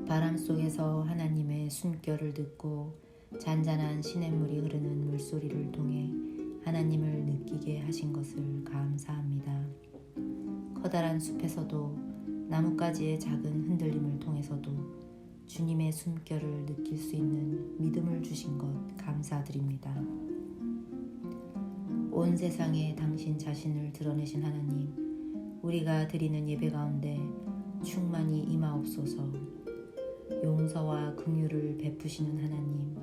바람 속에서 하나님의 숨결을 듣고 잔잔한 시냇물이 흐르는 물소리를 통해 하나님을 느끼게 하신 것을 감사합니다. 커다란 숲에서도 나뭇가지의 작은 흔들림을 통해서도 주님의 숨결을 느낄 수 있는 믿음을 주신 것 감사드립니다. 온 세상에 당신 자신을 드러내신 하나님, 우리가 드리는 예배 가운데 충만히 임하옵소서. 용서와 긍휼을 베푸시는 하나님,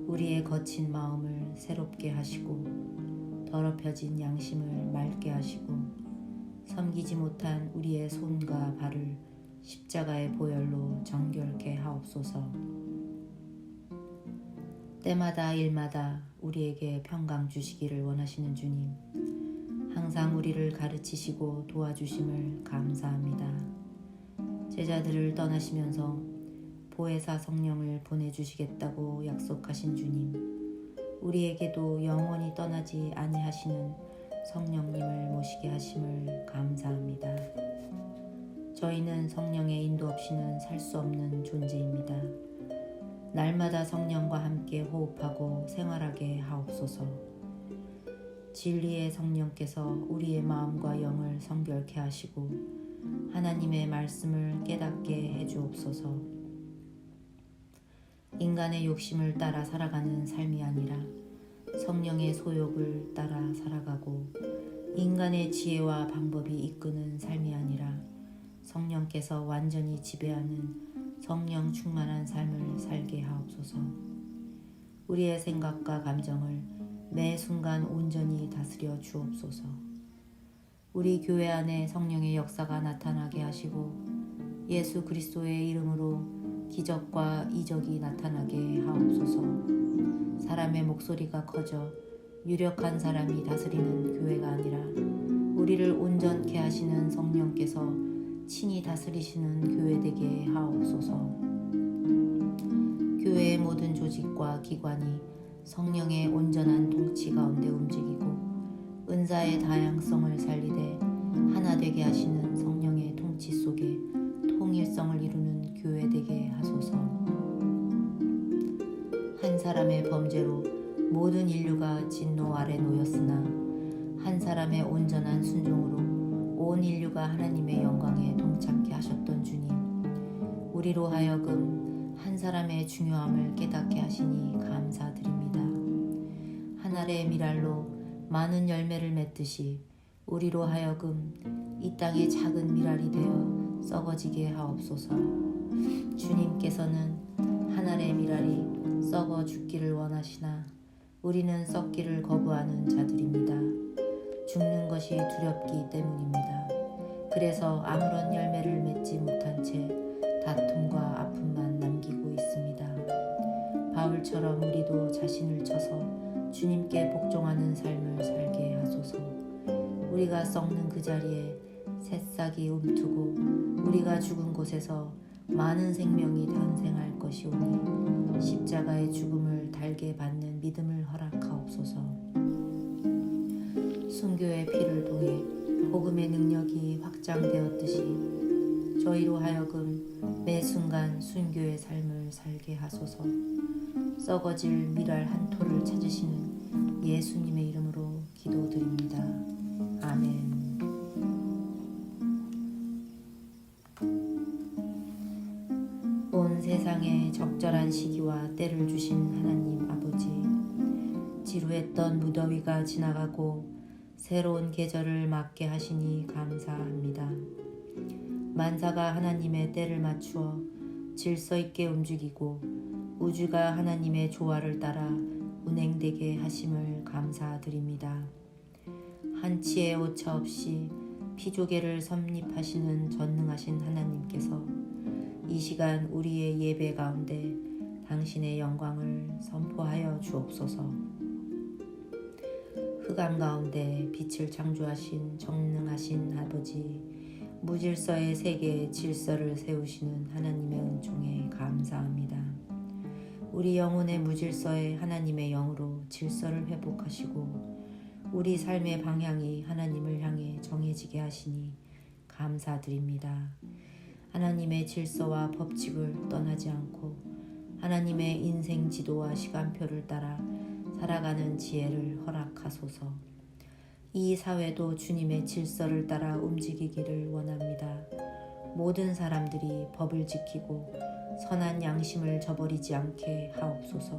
우리의 거친 마음을 새롭게 하시고 더럽혀진 양심을 맑게 하시고 섬기지 못한 우리의 손과 발을 십자가의 보혈로 정결케 하옵소서. 때마다 일마다 우리에게 평강 주시기를 원하시는 주님, 항상 우리를 가르치시고 도와주심을 감사합니다. 제자들을 떠나시면서 보혜사 성령을 보내주시겠다고 약속하신 주님, 우리에게도 영원히 떠나지 아니하시는 성령님을 모시게 하심을 감사합니다. 저희는 성령의 인도 없이는 살 수 없는 존재입니다. 날마다 성령과 함께 호흡하고 생활하게 하옵소서. 진리의 성령께서 우리의 마음과 영을 성결케 하시고 하나님의 말씀을 깨닫게 해주옵소서. 인간의 욕심을 따라 살아가는 삶이 아니라 성령의 소욕을 따라 살아가고 인간의 지혜와 방법이 이끄는 삶이 아니라 성령께서 완전히 지배하는 성령 충만한 삶을 살게 하옵소서. 우리의 생각과 감정을 매 순간 온전히 다스려 주옵소서. 우리 교회 안에 성령의 역사가 나타나게 하시고 예수 그리스도의 이름으로 기적과 이적이 나타나게 하옵소서. 사람의 목소리가 커져 유력한 사람이 다스리는 교회가 아니라 우리를 온전케 하시는 성령께서 친히 다스리시는 교회 되게 하옵소서. 교회의 모든 조직과 기관이 성령의 온전한 통치 가운데 움직이고 은사의 다양성을 살리되 하나 되게 하시는 성령의 통치 속에 통일성을 이루는 교회 되게 하소서. 한 사람의 범죄로 모든 인류가 진노 아래 놓였으나 한 사람의 온전한 순종으로 온 인류가 하나님의 영광에 동참케 하셨던 주님, 우리로 하여금 한 사람의 중요함을 깨닫게 하시니 감사드립니다. 한 알의 미랄로 많은 열매를 맺듯이 우리로 하여금 이 땅의 작은 미랄이 되어 썩어지게 하옵소서. 주님께서는 한 알의 미랄이 썩어 죽기를 원하시나 우리는 썩기를 거부하는 자들입니다. 죽는 것이 두렵기 때문입니다. 그래서 아무런 열매를 맺지 못한 채 다툼과 아픔만 남기고 있습니다. 바울처럼 우리도 자신을 쳐서 주님께 복종하는 삶을 살게 하소서. 우리가 썩는 그 자리에 새싹이 움트고 우리가 죽은 곳에서 많은 생명이 탄생할 것이오니 십자가의 죽음을 달게 받는 믿음을 허락하옵소서. 순교의 피를 통해 복음의 능력이 확장되었듯이 저희로 하여금 매 순간 순교의 삶을 살게 하소서. 썩어질 미랄 한 토를 찾으시는 예수님의 이름으로 기도드립니다. 아멘. 온 세상에 적절한 시기와 때를 주신 하나님 아버지, 지루했던 무더위가 지나가고 새로운 계절을 맞게 하시니 감사합니다. 만사가 하나님의 때를 맞추어 질서 있게 움직이고 우주가 하나님의 조화를 따라 운행되게 하심을 감사드립니다. 한치의 오차 없이 피조개를 섭립하시는 전능하신 하나님께서 이 시간 우리의 예배 가운데 당신의 영광을 선포하여 주옵소서. 흑암 가운데 빛을 창조하신 정능하신 아버지, 무질서의 세계에 질서를 세우시는 하나님의 은총에 감사합니다. 우리 영혼의 무질서에 하나님의 영으로 질서를 회복하시고 우리 삶의 방향이 하나님을 향해 정해지게 하시니 감사드립니다. 하나님의 질서와 법칙을 떠나지 않고 하나님의 인생 지도와 시간표를 따라 살아가는 지혜를 허락하소서. 이 사회도 주님의 질서를 따라 움직이기를 원합니다. 모든 사람들이 법을 지키고 선한 양심을 저버리지 않게 하옵소서.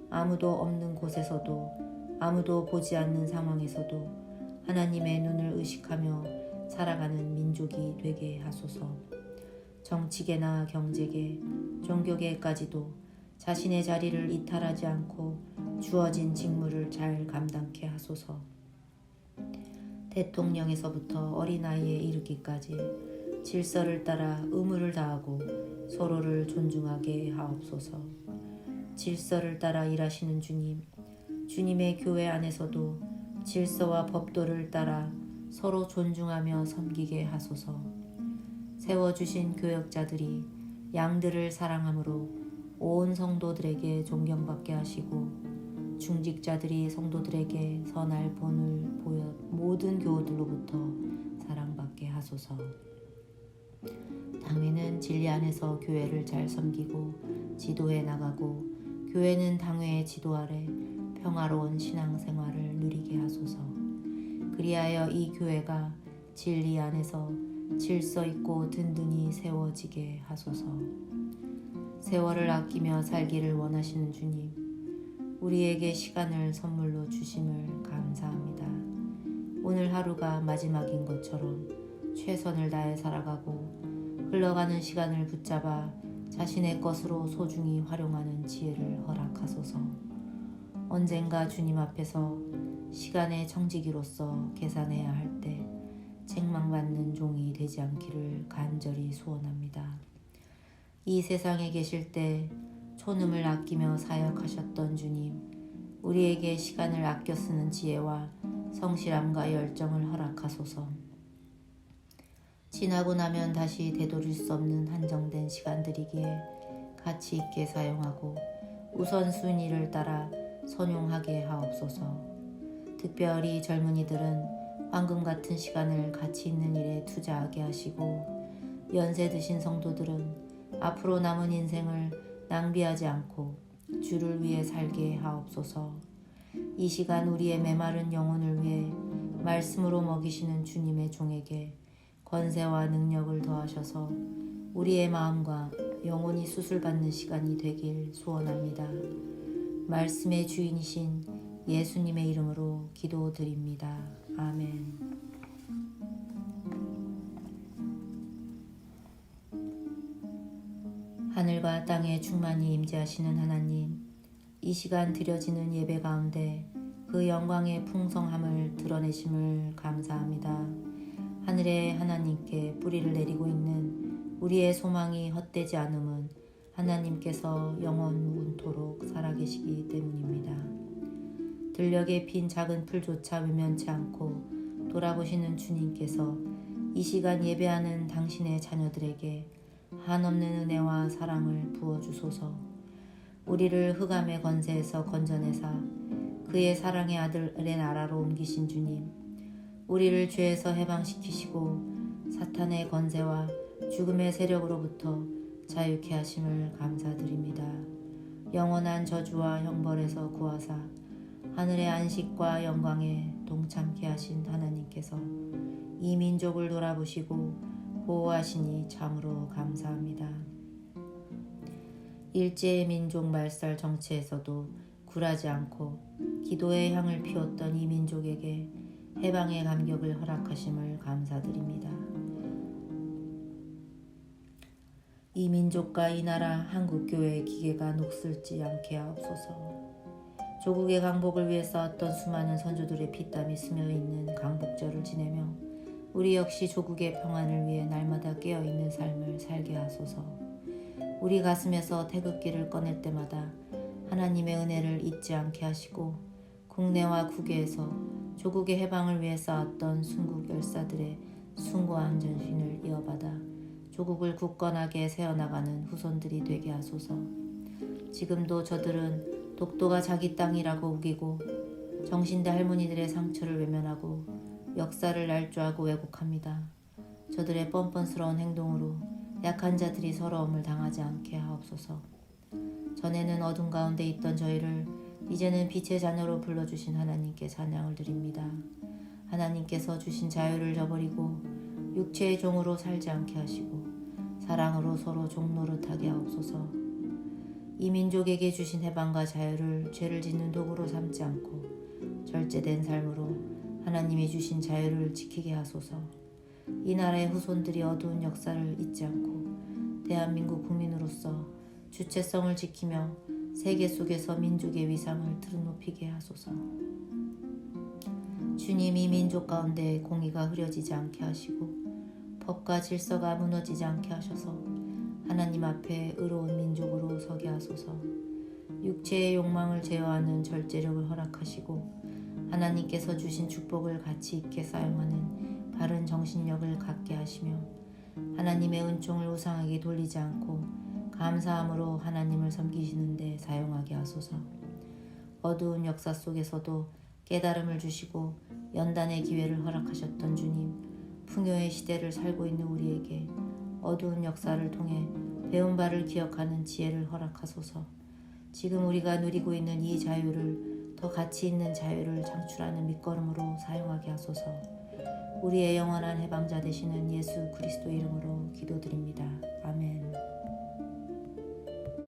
아무도 없는 곳에서도 아무도 보지 않는 상황에서도 하나님의 눈을 의식하며 살아가는 민족이 되게 하소서. 정치계나 경제계, 종교계까지도 자신의 자리를 이탈하지 않고 주어진 직무를 잘 감당케 하소서. 대통령에서부터 어린아이에 이르기까지 질서를 따라 의무를 다하고 서로를 존중하게 하옵소서. 질서를 따라 일하시는 주님, 주님의 교회 안에서도 질서와 법도를 따라 서로 존중하며 섬기게 하소서. 세워주신 교역자들이 양들을 사랑함으로 온 성도들에게 존경받게 하시고 중직자들이 성도들에게 선할 본을 보여 모든 교우들로부터 사랑받게 하소서. 당회는 진리 안에서 교회를 잘 섬기고 지도해 나가고 교회는 당회의 지도 아래 평화로운 신앙생활을 누리게 하소서. 그리하여 이 교회가 진리 안에서 질서 있고 든든히 세워지게 하소서. 세월을 아끼며 살기를 원하시는 주님, 우리에게 시간을 선물로 주심을 감사합니다. 오늘 하루가 마지막인 것처럼 최선을 다해 살아가고 흘러가는 시간을 붙잡아 자신의 것으로 소중히 활용하는 지혜를 허락하소서. 언젠가 주님 앞에서 시간의 청지기로서 계산해야 할 때 책망받는 종이 되지 않기를 간절히 소원합니다. 이 세상에 계실 때 촌음을 아끼며 사역하셨던 주님, 우리에게 시간을 아껴 쓰는 지혜와 성실함과 열정을 허락하소서. 지나고 나면 다시 되돌릴 수 없는 한정된 시간들이기에 가치 있게 사용하고 우선순위를 따라 선용하게 하옵소서. 특별히 젊은이들은 황금 같은 시간을 가치 있는 일에 투자하게 하시고 연세 드신 성도들은 앞으로 남은 인생을 낭비하지 않고 주를 위해 살게 하옵소서. 이 시간 우리의 메마른 영혼을 위해 말씀으로 먹이시는 주님의 종에게 권세와 능력을 더하셔서 우리의 마음과 영혼이 수술받는 시간이 되길 소원합니다. 말씀의 주인이신 예수님의 이름으로 기도드립니다. 아멘. 하늘과 땅에 충만히 임재하시는 하나님, 이 시간 드려지는 예배 가운데 그 영광의 풍성함을 드러내심을 감사합니다. 하늘의 하나님께 뿌리를 내리고 있는 우리의 소망이 헛되지 않음은 하나님께서 영원무궁토록 살아계시기 때문입니다. 들녘에 핀 작은 풀조차 외면치 않고 돌아보시는 주님께서 이 시간 예배하는 당신의 자녀들에게 한없는 은혜와 사랑을 부어주소서. 우리를 흑암의 권세에서 건져내사 그의 사랑의 아들의 나라로 옮기신 주님, 우리를 죄에서 해방시키시고 사탄의 권세와 죽음의 세력으로부터 자유케 하심을 감사드립니다. 영원한 저주와 형벌에서 구하사 하늘의 안식과 영광에 동참케 하신 하나님께서 이 민족을 돌아보시고 보호하시니 참으로 감사합니다. 일제의 민족 말살 정치에서도 굴하지 않고 기도의 향을 피웠던 이 민족에게 해방의 감격을 허락하심을 감사드립니다. 이 민족과 이 나라 한국교회의 기계가 녹슬지 않게 하옵소서. 조국의 강복을 위해 쌓았던 수많은 선조들의 피땀이 스며있는 강복절을 지내며 우리 역시 조국의 평안을 위해 날마다 깨어있는 삶을 살게 하소서. 우리 가슴에서 태극기를 꺼낼 때마다 하나님의 은혜를 잊지 않게 하시고 국내와 국외에서 조국의 해방을 위해 쌓았던 순국 열사들의 숭고한 전신을 이어받아 조국을 굳건하게 세워나가는 후손들이 되게 하소서. 지금도 저들은 독도가 자기 땅이라고 우기고 정신대 할머니들의 상처를 외면하고 역사를 날조하고 왜곡합니다. 저들의 뻔뻔스러운 행동으로 약한 자들이 서러움을 당하지 않게 하옵소서. 전에는 어둠 가운데 있던 저희를 이제는 빛의 자녀로 불러주신 하나님께 찬양을 드립니다. 하나님께서 주신 자유를 저버리고 육체의 종으로 살지 않게 하시고 사랑으로 서로 종노릇하게 하옵소서. 이 민족에게 주신 해방과 자유를 죄를 짓는 도구로 삼지 않고 절제된 삶으로 하나님이 주신 자유를 지키게 하소서. 이 나라의 후손들이 어두운 역사를 잊지 않고 대한민국 국민으로서 주체성을 지키며 세계 속에서 민족의 위상을 드높이게 하소서. 주님이 민족 가운데 공의가 흐려지지 않게 하시고 법과 질서가 무너지지 않게 하셔서 하나님 앞에 의로운 민족으로 서게 하소서. 육체의 욕망을 제어하는 절제력을 허락하시고 하나님께서 주신 축복을 가치 있게 사용하는 바른 정신력을 갖게 하시며 하나님의 은총을 우상에게 돌리지 않고 감사함으로 하나님을 섬기시는 데 사용하게 하소서. 어두운 역사 속에서도 깨달음을 주시고 연단의 기회를 허락하셨던 주님, 풍요의 시대를 살고 있는 우리에게 어두운 역사를 통해 배운 바를 기억하는 지혜를 허락하소서. 지금 우리가 누리고 있는 이 자유를 더 가치 있는 자유를 창출하는 밑거름으로 사용하게 하소서. 우리의 영원한 해방자 되시는 예수 그리스도 이름으로 기도드립니다. 아멘.